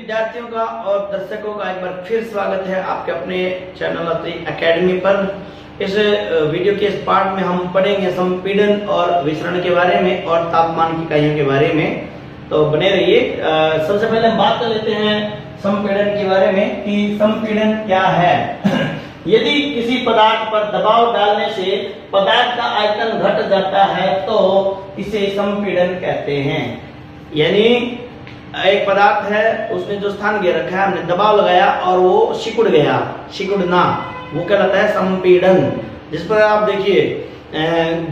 विद्यार्थियों का और दर्शकों का एक बार फिर स्वागत है आपके अपने चैनल अत्रि एकेडमी पर। इस वीडियो के इस पार्ट में हम पढ़ेंगे संपीड़न और विसरण के बारे में और तापमान की इकाइयों के बारे में, तो बने रहिए। सबसे पहले हम बात कर लेते हैं संपीड़न के बारे में कि संपीड़न क्या है। यदि किसी पदार्थ पर दबाव डालने से पदार्थ का आयतन घट जाता है तो इसे संपीड़न कहते हैं। यानी एक पदार्थ है, उसने जो स्थान घेर रखा है, हमने दबाव लगाया और वो सिकुड़ गया, सिकुड़ना, वो कहलाता है संपीड़न। जिस पर आप देखिए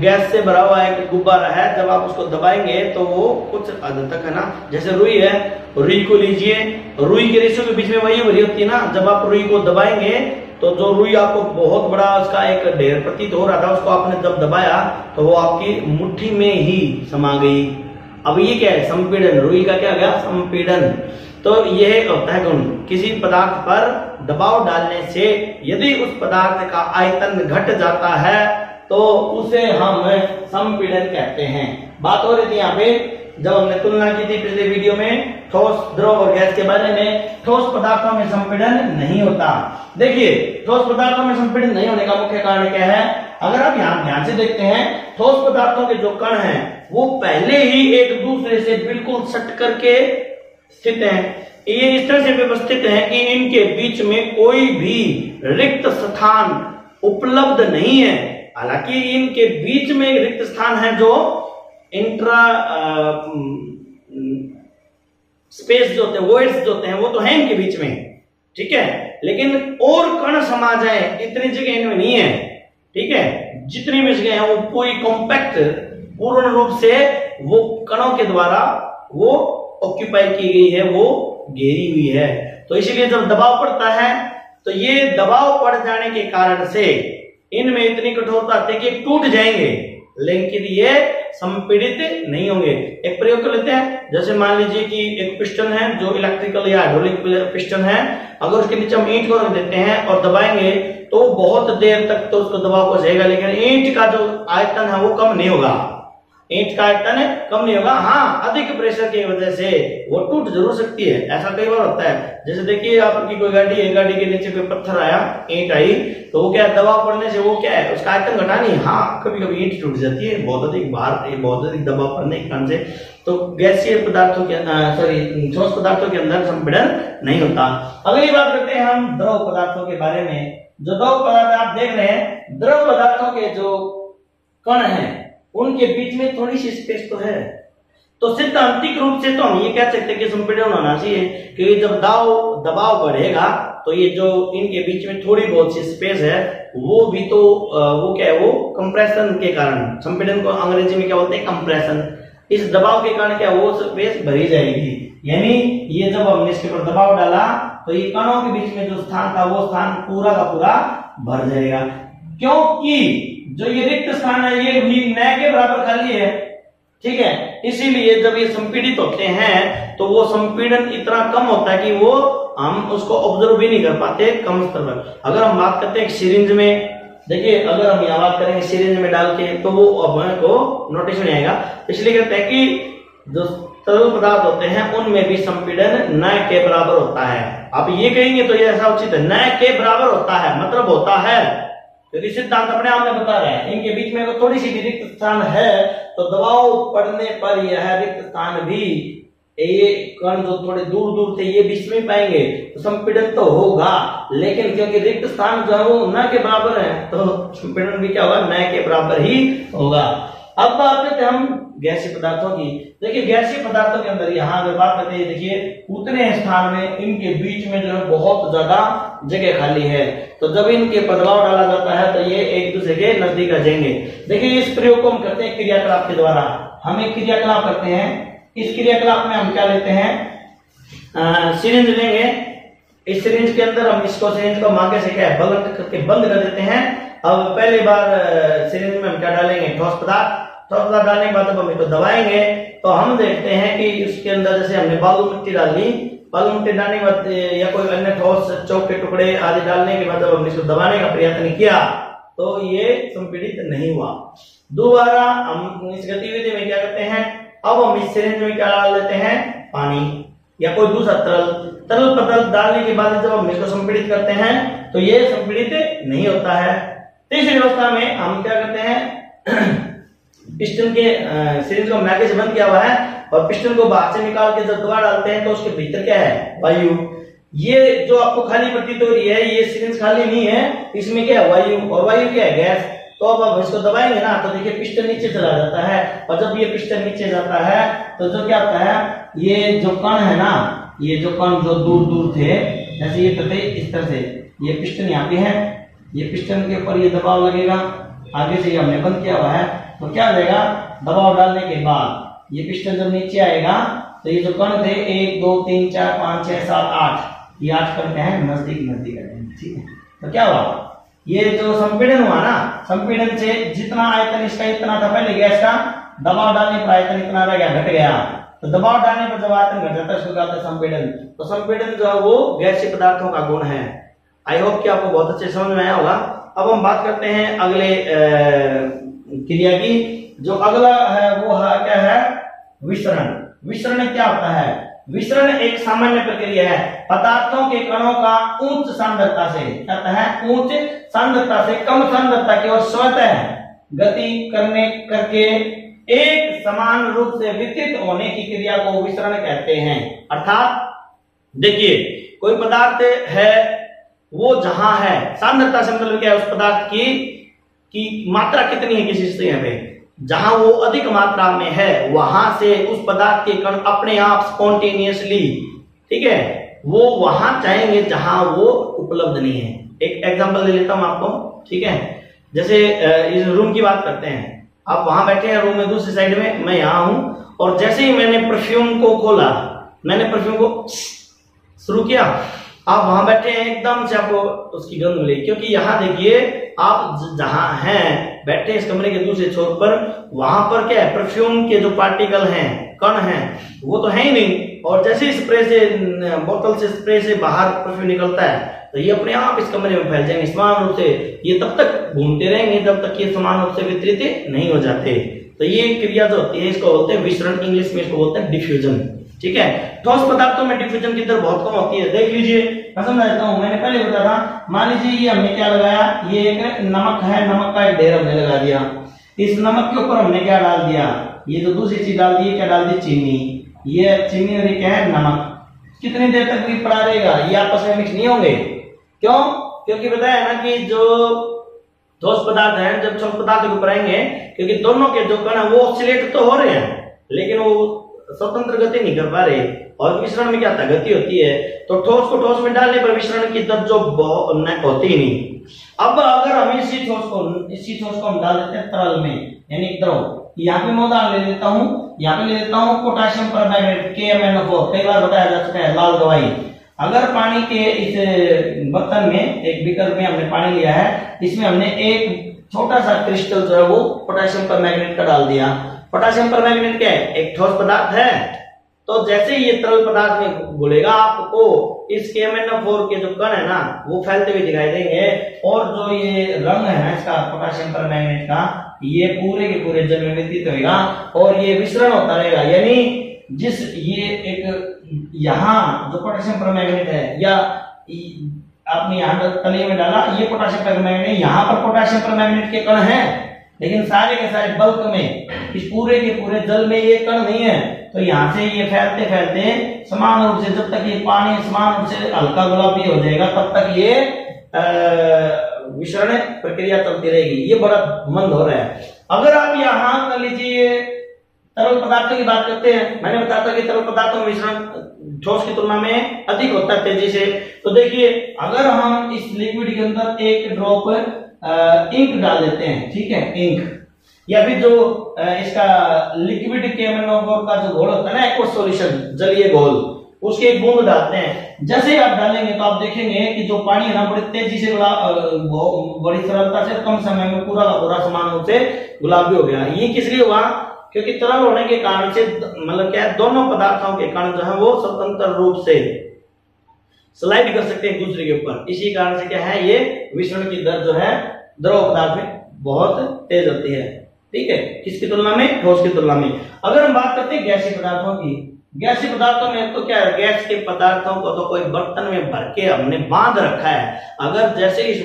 गैस से भरा हुआ एक गुब्बारा है, जब आप उसको दबाएंगे तो वो कुछ हद तक है ना, जैसे रुई है, रुई को लीजिए, रुई के रेशों के बीच में वही भरी होती है ना। जब आप रुई को दबाएंगे तो जो रुई आपको बहुत बड़ा उसका एक ढेर प्रतीत हो रहा था, उसको आपने जब दबाया तो वो आपकी मुट्ठी में ही समा गई। अब ये क्या है? संपीड़न। रुई का क्या गया? संपीड़न। तो यह होता है गुण। किसी पदार्थ पर दबाव डालने से यदि उस पदार्थ का आयतन घट जाता है तो उसे हम संपीड़न कहते हैं। बात हो रही थी यहाँ पे, जब हमने तुलना की थी पिछले वीडियो में ठोस, द्रव और गैस के बारे में। ठोस पदार्थों में संपीड़न नहीं होता। देखिए, ठोस पदार्थों में संपीड़न नहीं होने का मुख्य कारण क्या है? अगर आप यहाँ ध्यान से देखते हैं, ठोस पदार्थों के जो कण हैं वो पहले ही एक दूसरे से बिल्कुल सट करके स्थित हैं। ये इस तरह से व्यवस्थित है कि इनके बीच में कोई भी रिक्त स्थान उपलब्ध नहीं है। हालांकि इनके बीच में एक रिक्त स्थान है जो इंट्रा स्पेस जो होते हैं, वॉइड्स जो होते हैं, वो तो है इनके बीच में, ठीक है। लेकिन और कण समा जाए इतनी जगह इनमें नहीं है, ठीक है। जितनी भी जगह है वो पूरी कॉम्पैक्ट, पूर्ण रूप से वो कणों के द्वारा वो ऑक्यूपाई की गई है, वो घेरी हुई है। तो इसीलिए जब दबाव पड़ता है तो ये दबाव पड़ जाने के कारण से इनमें इतनी कठोरता आती है कि टूट जाएंगे, लेकिन ये संपीड़ित नहीं होंगे। एक प्रयोग कर लेते हैं। जैसे मान लीजिए कि एक पिस्टन है जो इलेक्ट्रिकल या हाइड्रोलिक पिस्टन है, अगर उसके नीचे हम ईंट को रख देते हैं और दबाएंगे तो बहुत देर तक तो उसको दबाव को सहेगा, लेकिन ईंट का जो आयतन है वो कम नहीं होगा। ईंट का आयतन कम नहीं होगा। हाँ, अधिक प्रेशर की वजह से वो टूट जरूर सकती है। ऐसा कई बार होता है। जैसे देखिए, आपकी कोई गाड़ी है, गाड़ी के नीचे कोई पत्थर आया, ईंट आई, तो वो क्या है, दबाव पड़ने से वो क्या है, उसका आयतन घटा नहीं। हाँ, कभी कभी ईंट टूट जाती है बहुत अधिक भार, बहुत अधिक दबाव पड़ने के कारण से। तो गैसीय पदार्थों के ठोस पदार्थों के अंदर संपीड़न नहीं होता। अगली बात करते हैं हम द्रव पदार्थों के बारे में। जो द्रव पदार्थ आप देख रहे हैं, द्रव पदार्थों के जो कण हैं उनके बीच में थोड़ी सी स्पेस तो है। तो सिद्धांतिक रूप से तो हम ये कह सकते हैं कि संपीड़न होना चाहिए, क्योंकि जब दबाव बढ़ेगा तो ये जो इनके बीच में थोड़ी बहुत सी स्पेस है वो भी तो वो क्या है, वो कंप्रेशन के कारण, संपीड़न को अंग्रेजी में क्या बोलते हैं, कंप्रेशन। इस दबाव के कारण क्या, वो स्पेस भरी जाएगी। यानी ये जब हमने इसके ऊपर दबाव डाला तो ये कणों के बीच में जो स्थान था वो स्थान पूरा का पूरा भर जाएगा, क्योंकि जो ये रिक्त स्थान है ये भी न के बराबर खाली है, ठीक है। इसीलिए जब ये संपीड़ित होते हैं तो वो संपीड़न इतना कम होता है कि वो हम उसको ऑब्जर्व भी नहीं कर पाते, कम स्तर पर। अगर हम बात करते हैं सिरिंज में, देखिए अगर हम यहाँ बात करेंगे सिरिंज में डाल के तो वो को नोटिस नहीं आएगा। इसलिए कहते हैं कि जो तरल पदार्थ होते हैं उनमें भी संपीड़न न के बराबर होता है। आप ये कहेंगे तो ये ऐसा उचित है, न के बराबर होता है, मतलब होता है, क्योंकि सिद्धांत अपने आप में बता रहे हैं। इनके बीच में अगर थोड़ी सी भी रिक्त स्थान है तो दबाव पड़ने पर यह रिक्त स्थान भी, ये कण जो थोड़े दूर दूर थे ये बीच में पाएंगे तो संपीड़न तो होगा, लेकिन क्योंकि रिक्त स्थान जो है वो न के बराबर है तो संपीड़न भी क्या होगा, न के बराबर ही होगा। अब बात करते हैं हम गैसीय पदार्थों की। देखिए गैसीय पदार्थों के अंदर यहाँ अगर बात करते हैं, देखिए उतने स्थान में इनके बीच में जो है बहुत ज्यादा जगह खाली है। तो जब इनके पर दबाव डाला जाता है तो ये एक दूसरे के नजदीक आ जाएंगे। देखिए इस प्रयोग को हम करते हैं क्रियाकलाप के द्वारा। हम एक क्रियाकलाप करते हैं। इस क्रियाकलाप में हम क्या लेते हैं, सिरिंज लेंगे। इस सिरिंज के अंदर हम इसको, सिरिंज को आगे से क्या है, बंद करके बंद कर देते हैं। अब पहली बार सिरिंज में हम क्या डालेंगे, ठोस पदार्थ। ठोस पदार्थ डालने के बाद जब हम इसको दबाएंगे तो हम देखते हैं कि इसके अंदर जैसे हमने बालू मिट्टी डाली, बालू मिट्टी डालने के बाद या कोई अन्य ठोस चौक के टुकड़े आदि डालने के बाद जब हमने इसको दबाने का प्रयत्न किया तो ये संपीड़ित नहीं हुआ। दोबारा हम इस गतिविधि में क्या करते हैं, अब हम इस सिरिंज में क्या डाल देते हैं, पानी। या कोई दूसरा तरल पदार्थ डालने के बाद जब हम इसको संपीड़ित करते हैं तो ये संपीड़ित नहीं होता है। तीसरी अवस्था में हम क्या करते हैं, पिस्टन के सिरिंज को मैके से बंद किया हुआ है और पिस्टन को बाहर से निकाल के जब दबा डालते हैं तो उसके भीतर क्या है, वायु। ये जो आपको खाली प्रतीत हो रही है ये सिरिंज खाली नहीं है, इसमें क्या है, वायु, और वायु क्या है, गैस। तो अब आप इसको दबाएंगे ना तो देखिए पिस्टन नीचे चला जाता है, और जब ये पिस्टन नीचे जाता है तो जो क्या होता है, ये जो कण है ना, ये जो कण जो दूर दूर थे, जैसे ये करते इस तरह से, ये पिस्टन यहाँ पे है, ये पिस्टन के ऊपर ये दबाव लगेगा, आगे से ये हमने बंद किया हुआ है, तो क्या हो जाएगा, दबाव डालने के बाद ये पिस्टन जब नीचे आएगा तो ये जो कण थे 1 2 3 4 5 6 7 8, ये 8 कण क्या है, नजदीक नजदीक आ जाएंगे। ठीक है, तो क्या हुआ, ये जो संपीड़न हुआ ना, संपीड़न से जितना आयतन इसका इतना था पहले गैस का, दबाव डालने पर आयतन इतना रह गया, घट गया। तो दबाव डालने पर जब आयतन घट जाता है उसको कहते हैं संपीड़न। तो संपीड़न जो है वो गैसीय पदार्थों का गुण है। आई होप कि आपको बहुत अच्छे समझ में आया होगा। अब हम बात करते हैं अगले क्रिया की। जो अगला है वो है क्या है, विसरण। विसरण क्या होता है, विसरण एक सामान्य प्रक्रिया है, पदार्थों के कणों का उच्च सांद्रता से, कहता है उच्च सांद्रता से कम सांद्रता की ओर स्वतः गति करके एक समान रूप से वितरित होने की क्रिया को विसरण कहते हैं। अर्थात देखिए, कोई पदार्थ है वो जहां है, सांद्रता से मतलब क्या है, उस पदार्थ की मात्रा कितनी है किसी स्थिति पे, जहां वो अधिक मात्रा में है वहां से उस पदार्थ के कण अपने आप स्पॉन्टेनियसली, ठीक है, वो वहां जाएंगे जहां वो उपलब्ध नहीं है। एक एग्जांपल ले लेता हूं आपको, ठीक है, जैसे इस रूम की बात करते हैं, आप वहां बैठे हैं रूम में दूसरी साइड में, मैं यहां हूं, और जैसे ही मैंने परफ्यूम को खोला, मैंने परफ्यूम को शुरू किया, आप वहां बैठे हैं, एकदम से आपको उसकी गंध मिली, क्योंकि यहां देखिए आप जहां हैं बैठे इस कमरे के दूसरे छोर पर, वहां पर क्या है, परफ्यूम के जो पार्टिकल हैं, कण हैं, वो तो है ही नहीं, और जैसे ही स्प्रे से, बोतल से स्प्रे से बाहर परफ्यूम निकलता है तो ये अपने आप इस कमरे में फैल जाएंगे समान रूप से। ये तब तक घूमते रहेंगे जब तक ये समान रूप से वितरित नहीं हो जाते। तो ये क्रिया जो होती है इसको बोलते हैं विसरण, इंग्लिश में इसको बोलते हैं डिफ्यूजन। ठीक है, ठोस पदार्थों में डिफ्यूजन की दर बहुत कम होती है। देख लीजिए, मैं समझा देता हूं, मैंने पहले बताया था, मान लीजिए ये हमने क्या लगाया, ये एक नमक है, नमक का एक ढेर हमने लगा दिया, इस नमक के ऊपर हमने क्या डाल दिया, ये जो दूसरी चीज डाल दी, क्या डाल दी, चीनी। ये चीनी और ये क्या है, नमक। कितनी देर तक भी पड़ा रहेगा, ये आपस में मिक्स नहीं होंगे। क्यों? क्योंकि बताया ना कि जो ठोस पदार्थ है जब ठोस पदार्थ के ऊपर आएंगे, क्योंकि दोनों के जो कण है वो ऑक्सीलेट तो हो रहे हैं लेकिन वो स्वतंत्र गति नहीं कर पा रहे, और मिश्रण में क्या होता है, गति होती है। तो ठोस को ठोस में डालने पर मिश्रण की दर जो होती ही नहीं। अब अगर हम इसी ठोस को हम डाल देते हैं तरल में, यानी द्रव, यहाँ पे मैं उदाहरण ले लेता हूँ, यहाँ पे ले लेता हूँ पोटेशियम परमैंगनेट KMnO4, कई बार बताया जा चुका है, लाल दवाई। अगर पानी के इस बर्तन में, एक बीकर में हमने पानी लिया है, इसमें हमने एक छोटा सा क्रिस्टल जो है वो पोटेशियम परमैंगनेट का डाल दिया। पोटेशियम परमैंगनेट क्या है, एक ठोस पदार्थ है, तो जैसे ये तरल पदार्थ में घुलेगा आपको इस KMnO4 के जो कण है ना वो फैलते हुए दिखाई देंगे, और जो ये रंग है ना इसका पोटेशियम परमैंगनेट का, ये पूरे के पूरे जल में वितरित होगा और ये विसरण होता रहेगा। यानी जिस ये एक यहाँ जो पोटेशियम परमैंगनेट है, या आपने यहाँ तले में डाला, ये पोटेशियम परमैंगनेट, यहाँ पर पोटेशियम परमैंगनेट के कण हैं, लेकिन सारे के सारे बल्क में इस पूरे के पूरे जल में ये कण नहीं है। तो यहाँ से ये फैलते फैलते समान रूप से, जब तक ये पानी समान रूप से हल्का गुलाबी हो जाएगा तब तक ये विसरण प्रक्रिया चलती रहेगी। ये बड़ा मंद हो रहा है। अगर आप यहाँ कर लीजिए तरल पदार्थों की बात करते हैं, मैंने बताया था कि तरल पदार्थों में विसरण ठोस की तुलना में अधिक होता है तेजी से। तो देखिए, अगर हम इस लिक्विड के अंदर एक ड्रॉप इंक डाल देते हैं, ठीक है, इंक, या फिर जो इसका लिक्विड KMnO4 का जो घोल होता है ना, एक्वस सॉल्यूशन, जलीय घोल, उसके एक बूंद डालते हैं। जैसे ही आप डालेंगे तो आप देखेंगे कि जो पानी है ना बड़ी तेजी से, बड़ी सरलता से, कम समय में पूरा का पूरा समान रूप से गुलाबी हो गया। ये किस लिए हुआ? क्योंकि तरल होने के कारण से, मतलब क्या है, दोनों पदार्थों के कण जो है वो स्वतंत्र रूप से स्लाइड कर सकते हैं एक दूसरे के ऊपर। इसी कारण से क्या है, ये विसरण की दर जो है द्रव पदार्थ में बहुत तेज होती है। ठीक है, किसकी तुलना में? ठोस की तुलना में। अगर हम बात करते हैं गैसीय पदार्थों की, गैसीय पदार्थों में तो क्या है, गैस के पदार्थों को तो कोई बर्तन में भर के हमने बांध रखा है, अगर जैसे इस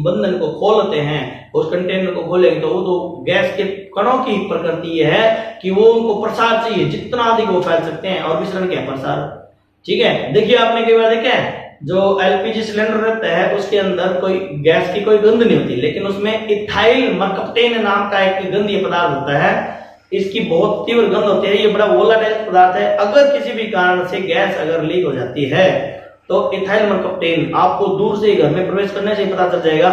बंधन को खोलते हैं, उस कंटेनर को खोलेंगे तो वो तो गैस के कणों की प्रकृति ये है कि वो उनको प्रसार चाहिए, जितना अधिक वो फैल सकते हैं, और मिश्रण क्या है, प्रसार। ठीक है, देखिए आपने कई बार देखा है जो एलपीजी सिलेंडर रहता है उसके अंदर कोई गैस की कोई गंध नहीं होती, लेकिन उसमें इथाइल मरकप्टेन नाम का एक गंधीय पदार्थ होता है, इसकी बहुत तीव्र गंध होती है, ये बड़ा वोलाटाइल पदार्थ है। अगर किसी भी कारण से गैस अगर लीक हो जाती है तो इथाइल मरकप्टेन आपको दूर से घर में प्रवेश करने से पता चल जाएगा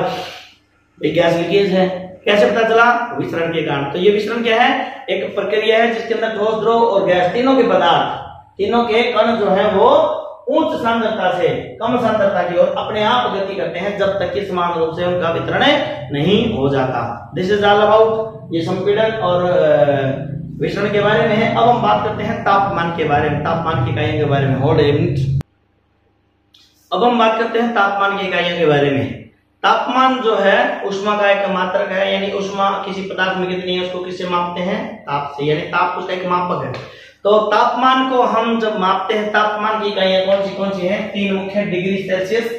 गैस लीकेज है। कैसे पता चला? विसरण के कारण। तो ये विसरण क्या है? एक प्रक्रिया है जिसके अंदर ठोस, द्रव और गैस तीनों के पदार्थ, तीनों के कण जो है वो उच्च सांद्रता से कम सांद्रता की ओर अपने आप गति करते हैं जब तक कि समान रूप से उनका वितरण नहीं हो जाता। दिस इज ऑल अबाउट ये संपीड़न और विसरण के बारे में है। अब हम बात करते हैं तापमान के बारे में, तापमान की इकाइयों के बारे में। Hold a minute. अब हम बात करते हैं तापमान की इकाइयों के बारे में। तापमान जो है ऊष्मा का एक मात्रक है, यानी ऊष्मा किसी पदार्थ में कितनी है उसको किससे मापते हैं? ताप से, यानी ताप उसका एक मापक है। तो तापमान को हम जब मापते हैं, तापमान की इकाइयां कौन सी हैं? तीन मुख्य। डिग्री सेल्सियस,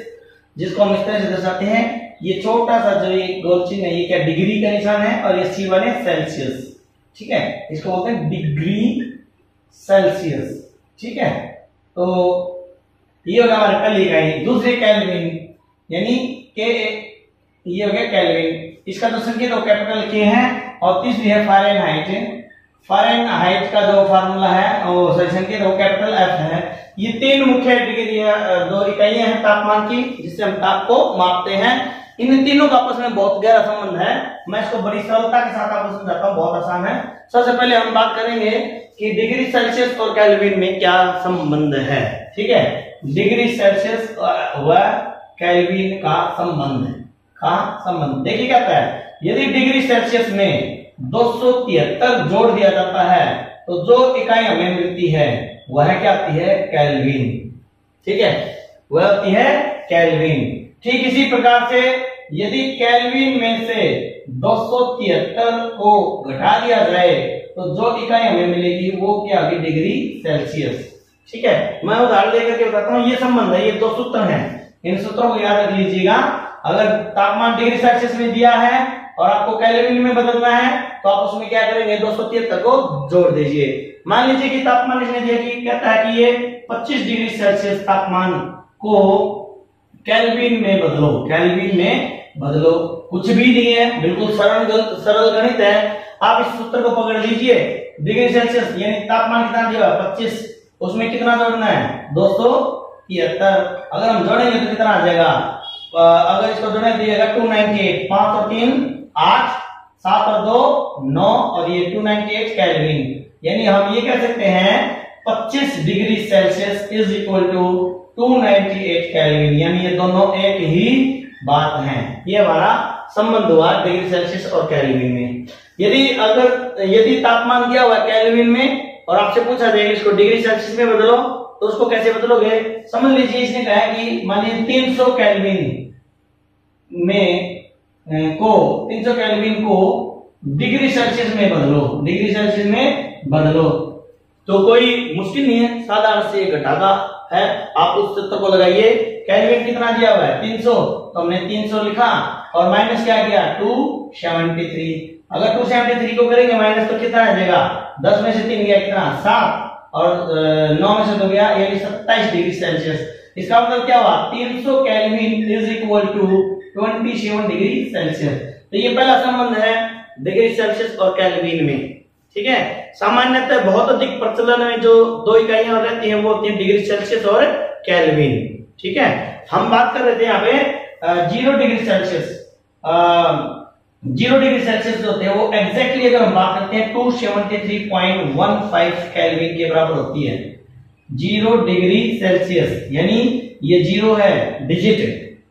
जिसको हम इस तरह से दर्शाते हैं, ये छोटा सा जो ये गोल चिन्ह है ये क्या डिग्री का निशान है, और ये C1 है सेल्सियस। ठीक है, इसको बोलते हैं डिग्री सेल्सियस। ठीक है, तो ये होगा हमारी पहली इकाई। दूसरी केल्विन, यानी के, ये हो गया केल्विन, इसका जो संकेत है कैपिटल के है। और तीसरी है फारेनहाइट। फारेनहाइट का जो फार्मूला है वो संकेत वो कैपिटल F है। ये तीन मुख्य डिग्री दो इकाइयां हैं तापमान की, जिससे हम ताप को मापते हैं। इन तीनों का आपस में बहुत गहरा संबंध है। मैं इसको बड़ी सरलता के साथ आपको समझाता हूं, बहुत आसान है। सबसे पहले हम बात करेंगे कि डिग्री सेल्सियस और केल्विन में क्या संबंध है। ठीक है, डिग्री सेल्सियस व केल्विन का संबंध देखिए क्या है। यदि डिग्री सेल्सियस में 273 जोड़ दिया जाता है तो जो इकाई हमें मिलती है वह क्या आती है? केल्विन। ठीक है, वह आती है केल्विन। ठीक इसी प्रकार से यदि केल्विन में से 273 को घटा दिया जाए तो जो इकाई हमें मिलेगी वो क्या होगी? Degree Celsius. ठीक है, मैं उदाहरण देकर के बताता हूं। ये संबंध है, ये दो सूत्र हैं, इन सूत्रों को याद रख लीजिएगा। अगर तापमान डिग्री सेल्सियस में दिया है और आपको केल्विन में बदलना है तो आप उसमें क्या करेंगे? 273 को जोड़ दीजिए। मान लीजिए कि तापमान इसने दिया कि कहता है कि ये 25 डिग्री सेल्सियस तापमान को केल्विन में बदलो, केल्विन में बदलो। कुछ भी नहीं है, बिल्कुल सरल गणित है। आप इस सूत्र को पकड़ लीजिए। डिग्री सेल्सियस यानी तापमान कितना दिया? 25, उसमें कितना जोड़ना है? 273। अगर हम जोड़ेंगे तो कितना आ जाएगा? अगर इसको जोड़े दिएगा 298, 5 और 3 8, 7 और 2 9, और ये 298 केल्विन। यानी हम ये कह सकते हैं 25 degree Celsius is equal to 298 kelvin, यानी ये दोनों एक ही बात है। ये हमारा संबंध हुआ डिग्री सेल्सियस और केल्विन में। यदि तापमान दिया हुआ केल्विन में और आपसे पूछा जाएगा इसको डिग्री सेल्सियस में बदलो, तो उसको कैसे बदलोगे? समझ लीजिए इसने कहा है कि मान लीजिए 300 केल्विन को डिग्री सेल्सियस में बदलो, डिग्री सेल्सियस में बदलो। तो कोई मुश्किल नहीं है, साधारण से घटाता है। आप उस सूत्र को लगाइए। केल्विन कितना दिया हुआ है? 300, तो हमने 300 लिखा और माइनस क्या किया? 273। अगर 273 को करेंगे माइनस तो कितना आ जाएगा? 10 में से 3 गया कितना? 7, और 9 में से 2 गया, यानी 27 डिग्री सेल्सियस। इसका मतलब क्या हुआ? 300 kelvin is equal to 27 degree Celsius. तो ये पहला संबंध है डिग्री सेल्सियस और केल्विन में। ठीक है, सामान्यतः बहुत अधिक प्रचलन में जो दो इकाइयां रहती हैं वो होती है डिग्री सेल्सियस और केल्विन। ठीक है, हम बात कर रहे थे यहाँ पे 0 डिग्री सेल्सियस। 0 डिग्री सेल्सियस जो होते हैं वो एग्जैक्टली अगर हम बात करते हैं 273.15 केल्विन के बराबर होती है। 0 डिग्री सेल्सियस यानी ये 0 है डिजिट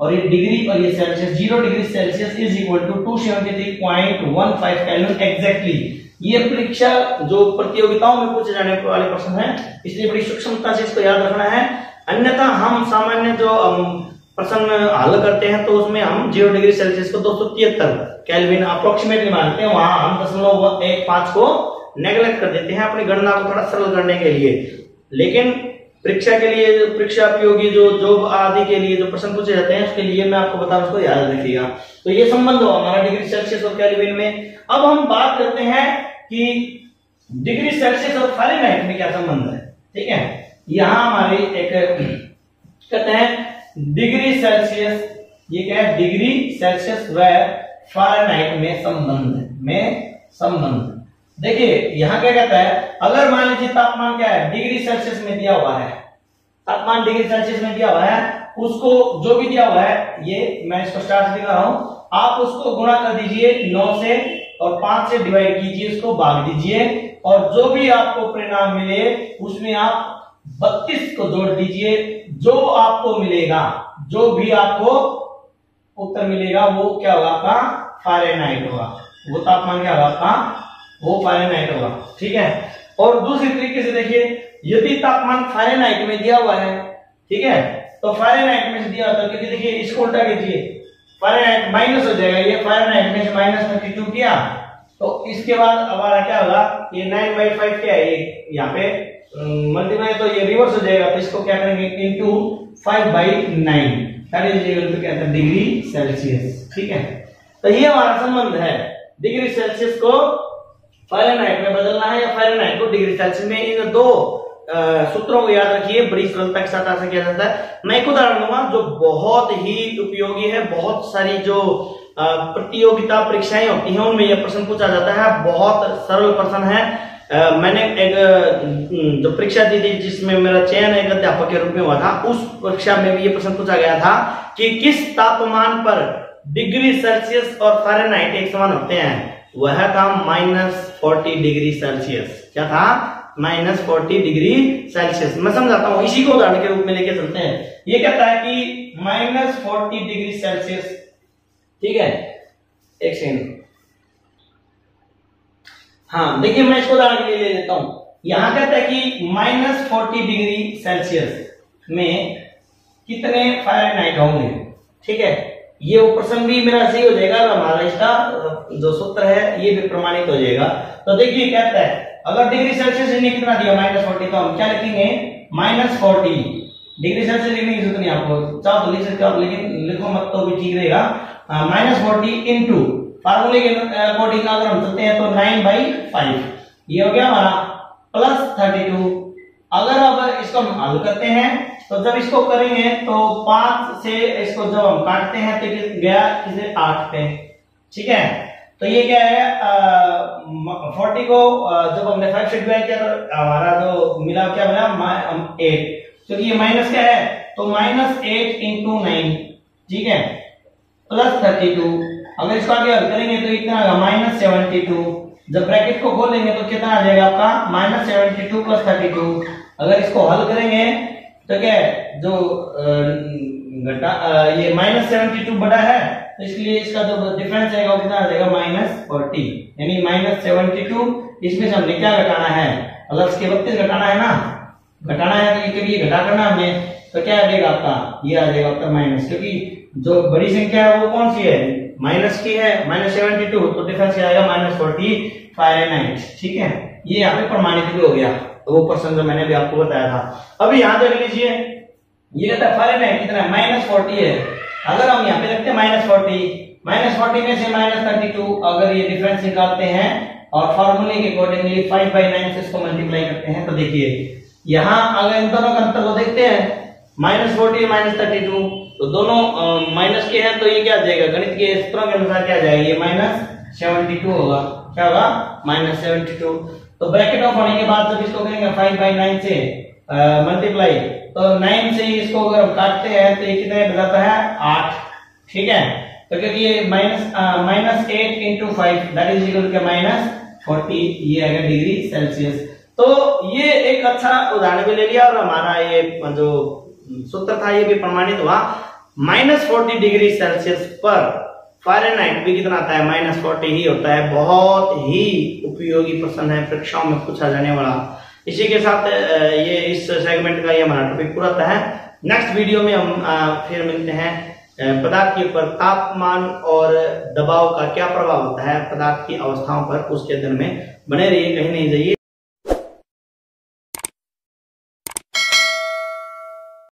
और ये डिग्री और ये Celsius. 0 degree Celsius is equal to 273.15 kelvin exactly. ये परीक्षा जो प्रतियोगिताओं में पूछे जाने वाले प्रश्न है, इसलिए बड़ी सूक्ष्मता से इसको याद रखना है। अन्यथा हम सामान्य जो प्रश्न हल करते हैं तो उसमें हम 0 डिग्री सेल्सियस को 273 केल्विन अप्रोक्सीमेटली मानते हैं, वहां हम 0.15 को नेग्लेक्ट कर देते हैं अपनी गणना को थोड़ा सरल करने के लिए। लेकिन परीक्षा के लिए, परीक्षा उपयोगी जो जॉब आदि के लिए जो प्रश्न पूछे जाते हैं उसके लिए मैं आपको बता रहा हूं, उसको याद रखिएगा। तो ये संबंध हो हमारा डिग्री सेल्सियस और केल्विन में। अब हम बात करते हैं कि डिग्री सेल्सियस और फ़ारेनहाइट में क्या संबंध है। ठीक है, यहां हमारी एक कहते हैं डिग्री सेल्सियस, ये क्या है, डिग्री सेल्सियस व फ़ारेनहाइट में संबंध। देखिए यहां क्या कहता है, अगर मान लीजिए तापमान क्या है, डिग्री सेल्सियस में दिया हुआ है, तापमान डिग्री सेल्सियस में दिया हुआ है, उसको जो भी दिया हुआ है, ये मैं इसको स्टार से लिख रहा हूं, आप उसको गुणा कर दीजिए 9 से और 5 से डिवाइड कीजिए, उसको भाग दीजिए और जो भी आपको परिणाम मिले उसमें आप 32 को जोड़ दीजिए। जो आपको मिलेगा, जो भी आपको उत्तर मिलेगा वो क्या होगा, आपका फ़ारेनहाइट होगा। वो तापमान क्या होगा आपका, वो फ़ारेनहाइट होगा। ठीक है, और दूसरी तरीके से देखिए, यदि तापमान फ़ारेनहाइट में दिया हुआ है, ठीक है, तो फ़ारेनहाइट में से दिया होता है, क्योंकि देखिए इसको उल्टा कीजिए, फ़ारेनहाइट माइनस हो जाएगा, ये फ़ारेनहाइट में से -32 किया, तो इसके बाद हमारा क्या होगा, ये 9/5 क्या है, ये यहाँ पे मल्टीप्लाई, तो ये रिवर्स हो जाएगा, तो इसको क्या करेंगे, इंटू 5/9 डिग्री सेल्सियस। ठीक है, तो ये हमारा संबंध है, डिग्री सेल्सियस को फ़ारेनहाइट में बदलना है या फ़ारेनहाइट को डिग्री सेल्सियस में। इन दो सूत्रों को याद रखिए, बड़ी सरलता के साथ ऐसा किया जाता है। मैं एक उदाहरण दूंगा जो बहुत ही उपयोगी है, बहुत सारी जो प्रतियोगिता परीक्षाएं होती हैं उनमें यह प्रश्न पूछा जाता है, बहुत सरल प्रश्न है। मैंने एक जो परीक्षा दी थी जिसमें मेरा चयन एक अध्यापक के रूप में हुआ था, उस परीक्षा में भी ये प्रश्न पूछा गया था कि किस तापमान पर डिग्री सेल्सियस और फ़ारेनहाइट एक समान होते हैं। वह था -40 डिग्री सेल्सियस। क्या था, -40 डिग्री सेल्सियस। मैं समझाता हूं, इसी को उदाहरण के रूप में लेके चलते हैं। ये कहता है कि -40 डिग्री सेल्सियस, ठीक है, एक सेकंड, हाँ देखिए मैं इसको उदाहरण के लिए ले लेता हूं। यहां कहता है कि -40 डिग्री सेल्सियस में कितने फ़ारेनहाइट होंगे। ठीक है, ये वो प्रश्न भी मेरा सही हो जाएगा, हमारा इसका जो सूत्र है ये भी प्रमाणित हो जाएगा। तो देखिए कहता है, अगर डिग्री सेल्सियस ने कितना दिया -40, तो हम क्या लिखेंगे, -40 डिग्री सेल्सियस लिखने की जरूरत नहीं आपको, चाहो तो लिख सकते हो, लेकिन लिखो मत तो भी ठीक रहेगा। -40 इंटू फार्मूले के अकॉर्डिंग अगर हम चलते हैं तो 9/5, ये हो गया हमारा, +32। अगर अब इसको हम हल करते हैं तो जब इसको करेंगे तो 5 से इसको जब हम काटते हैं तो गया किसे 8 पे। ठीक है, तो ये क्या है, 40 को जब हमने 5 से डिवाइड किया तो हमारा जो मिला क्या मिला, 8, क्योंकि ये माइनस क्या है, तो -8 इंटू 9, ठीक है, +32। अगर इसको आगे हल करेंगे तो इतना -72। जब ब्रैकेट को खोलेंगे तो कितना आ जाएगा आपका, -72 + 32। अगर इसको हल करेंगे तो क्या है, जो ये -72 बड़ा है, तो इसलिए इसका जो डिफरेंस आएगा वो कितना आ जाएगा, -40, यानी -72। इसमें से हमने क्या घटाना है, प्लस के 32 घटाना है ना, घटाना है तो ये घटा करना हमने, तो क्या आ जाएगा आपका, ये आ जाएगा आपका माइनस, क्योंकि जो बड़ी संख्या है वो कौन सी है, माइनस की है, -72, तो डिफरेंस क्या आएगा, -40 फ़ारेनहाइट। ठीक है, ये यहाँ पे प्रमाणित भी हो गया, तो वो प्रश्न जो मैंने भी आपको बताया था। अभी यहाँ देख लीजिए, ये कहता है फ़ारेनहाइट कितना है, -40 है। अगर हम यहाँ पे रखते हैं -40 में से -32, अगर ये डिफरेंस निकालते हैं और फार्मूले के अकॉर्डिंगली 5/9 से इसको मल्टीप्लाई करते हैं, तो देखिए यहाँ अगर इन दोनों का अंतर को देखते हैं, -40 -32, तो दोनों माइनस के हैं, तो ये क्या आ जाएगा, गणित के सूत्रों के अनुसार क्या आ जाएगा, ये -72 होगा। क्या होगा, -72। तो ब्रैकेट ऑफ होने के बाद जब इसको करेंगे 5/9 से मल्टीप्लाई, तो 9 से इसको अगर हम काटते हैं तो ये कितने बजाता है, 8। ठीक है, तो क्योंकि ये -8 into 5 that is equal to -40, ये आएगा डिग्री सेल्सियस। तो ये एक अच्छा उदाहरण भी ले लिया और हमारा ये जो सूत्र था ये भी प्रमाणित हुआ। -40 डिग्री सेल्सियस पर फ़ारेनहाइट भी कितना आता है, -40 ही होता है। बहुत ही उपयोगी प्रश्न है, परीक्षाओं में पूछा जाने वाला। इसी के साथ ये इस सेगमेंट का ये हमारा टॉपिक पूरा होता है। नेक्स्ट वीडियो में हम फिर मिलते हैं। पदार्थ के ऊपर तापमान और दबाव का क्या प्रभाव होता है पदार्थ की अवस्थाओं पर, उसके अध्ययन में बने रहिए, कहीं नहीं जाइए।